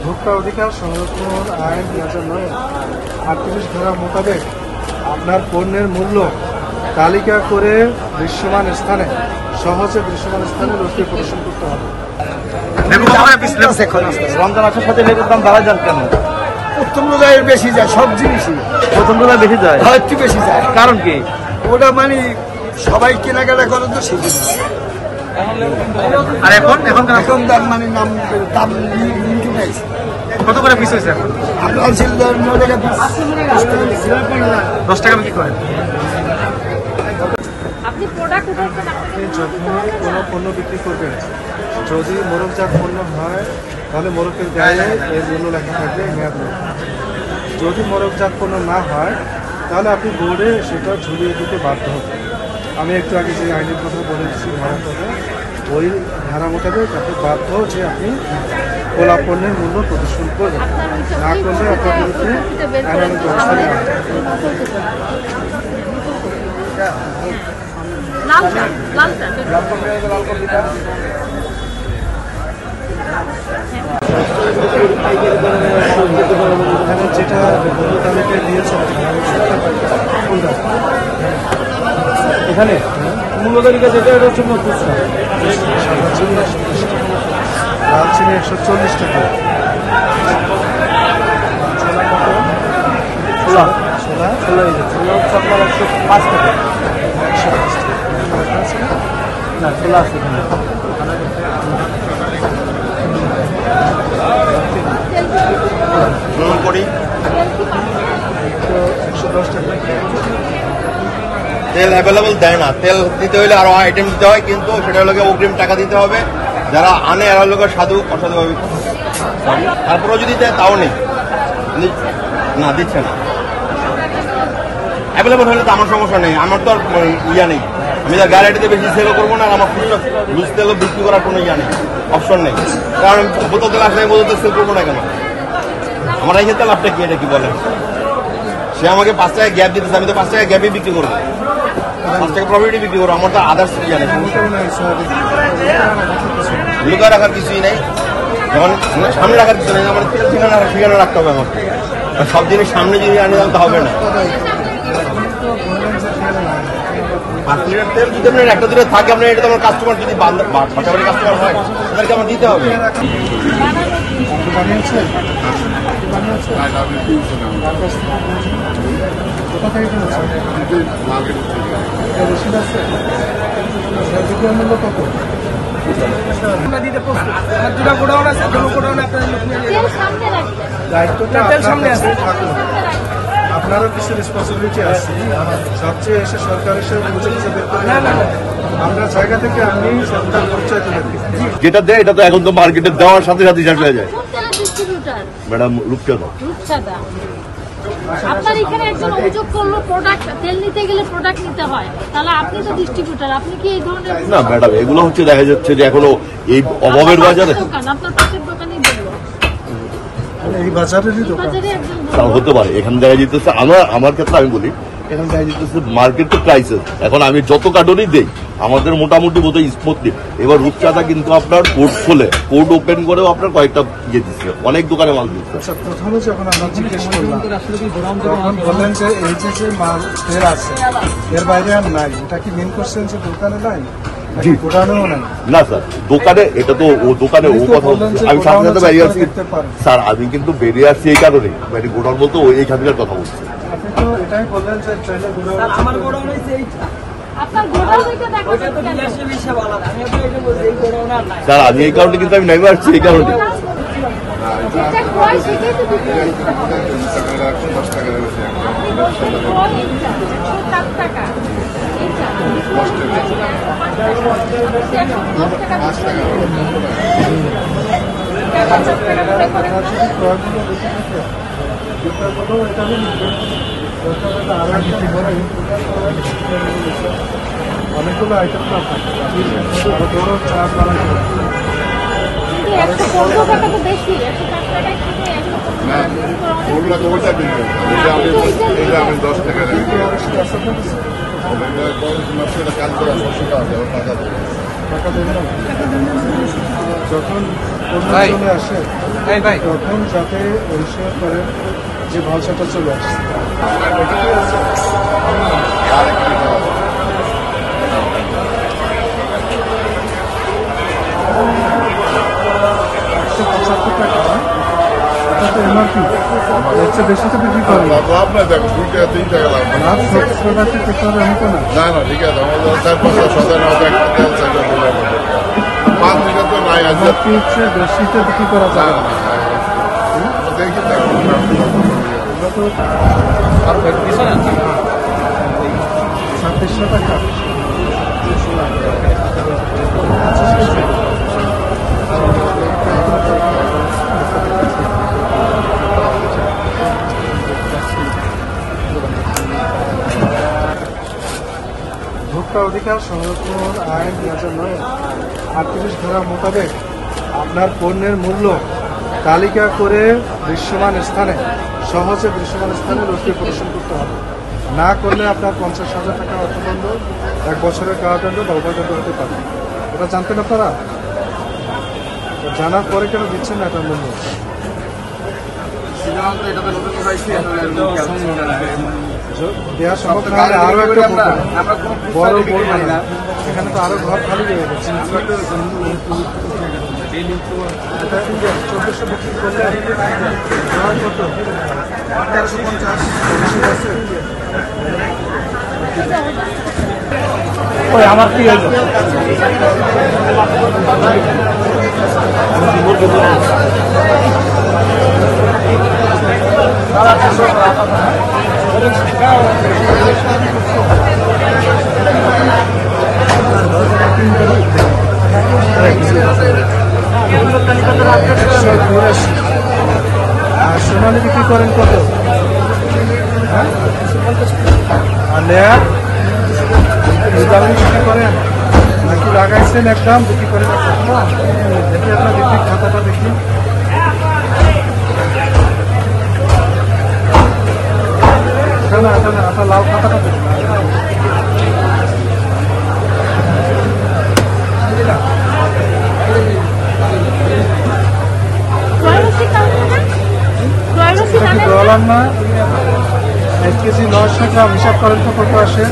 ভোক্তা অধিকার সংরক্ষণ আইন 2009 38 ধারা মোতাবেক আপনার পণ্যের মূল্য তালিকা করে দৃশ্যমান স্থানে সহজে দৃশ্যমান স্থানে রসিদ প্রদর্শন করতে হবে। রমজান আসার সাথে লেবুর দাম বাড়া যান কেন? প্রথম রোজায় বেশি যায়, সব জিনিসই প্রথম রোজায় বেশি যায়, একটু বেশি যায়। কারণ কি? ওটা মানে সবাই কেনাকাটা করে তো সেই জন্য। আর এখন এখন এখন দাম মানে দাম উঠেছে। কত করে পিস হয়েছে এখন? আপনার ছিল 9 টাকা পিস, 10 টাকা বিক্রি করেন। যখন কোনো পণ্য বিক্রি করবেন, যদি মোড়কজাত পণ্য হয় তাহলে মোড়কের গায়ে এর মূল্য লেখা থাকবে মেয়াদ নেই। যদি মোড়কজাত পণ্য না হয় তাহলে আপনি বোর্ডে সেটা ঝুলিয়ে দিতে বাধ্য হবেন। আমি একটু আগে যে আইনের কথা বলেছি ধারা করে, ওই ধারা মোতাবেক আপনি বাধ্য যে আপনি খোলা পণ্যের মূল্য প্রদর্শন করবেন, না করলে আপনার বিরুদ্ধে আইনানুগ ব্যবস্থা নেওয়া হবে। যেটা তালিকায় দিয়েছে এখানে মূল্য তালিকা যেটা এটা হচ্ছে দারচিনি 140 টাকা, ছোলা হচ্ছে আপনার 105 টাকা। না, ছোলা আছে এখানে। করি 110 টাকা। তেল অ্যাভেলেবল দেয় না, তেল দিতে হলে আরো আইটেম দিতে হয়, কিন্তু সেটা হলো অগ্রিম টাকা দিতে হবে। যারা আনে এরা হলো সাধু অসাধুভাবে, তারপরেও যদি দেয় তাও নেই, না দিচ্ছে না। অ্যাভেলেবল হলে তো আমার সমস্যা নেই, আমার তো আর ইয়া নেই, আমি তার গ্যারান্টিতে বেশি সেলও করবো না, আর আমার লুজ তেলও বিক্রি করার কোনো ইয়া নেই, অপশন নেই। কারণ বোতল তেল আসলে বোতল তেল সেল করবো না কেন? আমার এই ক্ষেত্রে লাভটা কি, এটা কি বলেন? সে আমাকে 5 টাকা গ্যাপ দিতেছে, আমি তো 5 টাকা গ্যাপই বিক্রি করবো, 5 টাকা প্রফিটই বিক্রি করবো। আমার তো আদার্স ইয়া নেই, লুকায় রাখার কিছুই নেই, যেমন সামনে রাখার কিছু নেই। আমার তেল ঠিকানা রাখতে হবে আমাকে, সব জিনিস সামনে যদি আনি তা হবে না। 5 লিটার তেল যদি আপনার একটা দুটো থাকে, আপনার এটা তো আমার কাস্টমার যদি বাসাবাড়ির কাস্টমার হয় তাদেরকে আমার দিতে হবে। আপনারও কিছু রেসপন্সিবিলিটি আছে, সবচেয়ে এসে সরকার এসে বুঝে বুঝে বের করে আমরা জায়গা থেকে আপনি সরকার পরিচয় তুলে দিই। যেটা দেয় এটা তো এখন তো মার্কেটে দেওয়ার সাথে সাথে শেষ হয়ে যায়। ম্যাডাম রূপচাঁদা, আপনার এখানে একজন অভিযোগ করলো প্রোডাক্ট তেল নিতে গেলে প্রোডাক্ট নিতে হয়, তাহলে আপনি তো ডিস্ট্রিবিউটর, আপনি কি এই ধরনের? না ম্যাডাম, এগুলো হচ্ছে দেখা যাচ্ছে যে এখনো এই অভাবের বাজারে, আপনার পাশের দোকানেই বললো এই বাজারেরই দোকান একজন হতে পারে। এখানে দেখা যেতেছে আমার ক্ষেত্রে আমি বলি, এখানে দেখা যেতেছে মার্কেট প্রাইসেস, এখন আমি যত কার্টনই দেই আমাদের মোটামুটি বোধ হয় স্মুথলি। এবার রূপচাঁদা কিন্তু আপনার কোড খোলে, কোড ওপেন করেও আপনার কয়েকটা ইয়ে দিচ্ছে, অনেক দোকানে মাল দিচ্ছে। আচ্ছা, প্রথমে যখন আমরা জিজ্ঞেস করলাম তখন বললেন যে এই যে মাল তেল আছে এর বাইরে আর নাই, এটা কি মিন করছেন যে দোকানে নাই, গোডাউনেও নাই? না স্যার, দোকানে এটা তো ও দোকানে ও কথা, আমি সাথে সাথে বেরিয়ে আসছি স্যার, আমি কিন্তু বেরিয়ে আসছি এই কারণে, মানে গোডাউন বলতে ওই এইখানকার কথা বলছি। আপনি তো এটাই বললেন যে ট্রেনে গোডাউন, আমার গোডাউন হইছে এইটা। আপনার গোডাউনটা দেখো ওইটা তো ডিলারশিপ হিসাব আলাদা। আমি তো এটা বলছি এই গোডাউন আর নাই। স্যার আমি এই কারণে কিন্তু আমি নেমে আসছি এই কারণে। যেটা ক্রয় সেটাই তো বিক্রি করতে হবে। আপনি বলছেন ক্রয় এইটা 107 টাকা, এইটা 10 টাকা অনেকগুলো আইটেম তো ধরো চা বানাই, কিন্তু 115 টাকা তো বেশি, 105 টাকায় কিনে 10 টাকা যখন পণ্য আসে তখন যাতে পরিষ্কার করেন যে ভাষাটা চলে আসছে। এমআরপি এর চেয়ে বেশি তো বিক্রি করেন না। লাভ নাই, দেখো 2 টাকা 3 টাকা লাভ নাই। লাভ প্রোডাক্টে করতে হবে এমন তো না। না না ঠিক আছে, আমাদের 4-5 সদায় না একটা তেল চাইলে বলে 5 লিটার তো নাই আজ। এমআরপি হচ্ছে বেশিতে বিক্রি করা যায় না। দেখি দেখো আমরা তো 2600 টাকা। ভোক্তা অধিকার সংরক্ষণ আইন 2009 38 ধারা মোতাবেক আপনার পণ্যের মূল্য তালিকা করে দৃশ্যমান স্থানে সহজে দৃশ্যমান স্থানে রসিদ প্রদর্শন করতে হবে। না করলে আপনার 50,000 টাকা অর্থদণ্ড, 1 বছরের কারাদণ্ড বা উভয়দণ্ড হতে পারে। এটা জানতেন আপনারা? জানার পরে কেন দিচ্ছেন না এটার মূল্য? দেওয়া সম্ভব না হলে আরো একটা বড় বোর্ড না, এখানে তো আরো ঘর খালি হয়ে গেছে। 1400 বিক্রি করলে কত? 1350। ওই আমার কি হইল? আর সোনালি বিক্রি করেন কত? আর লেয়ার দামি বিক্রি করেন নাকি লাগাইছেন একদম বিক্রি করেন? দেখি আপনার বিক্রি খাতাটা দেখি। আপনার লাল খাতাটা দেখি। ডলার না, 1 কেজি 900 গ্রাম হিসাব করেন তো কত আসে?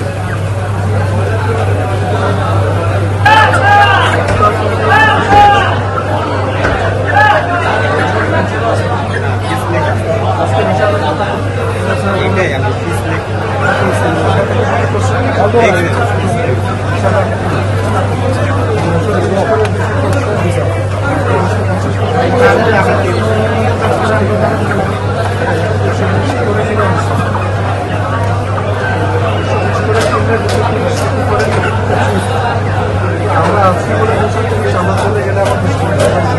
আমরা আজকে বলে 230, আমরা চলে গেলে আবার 20 টাকা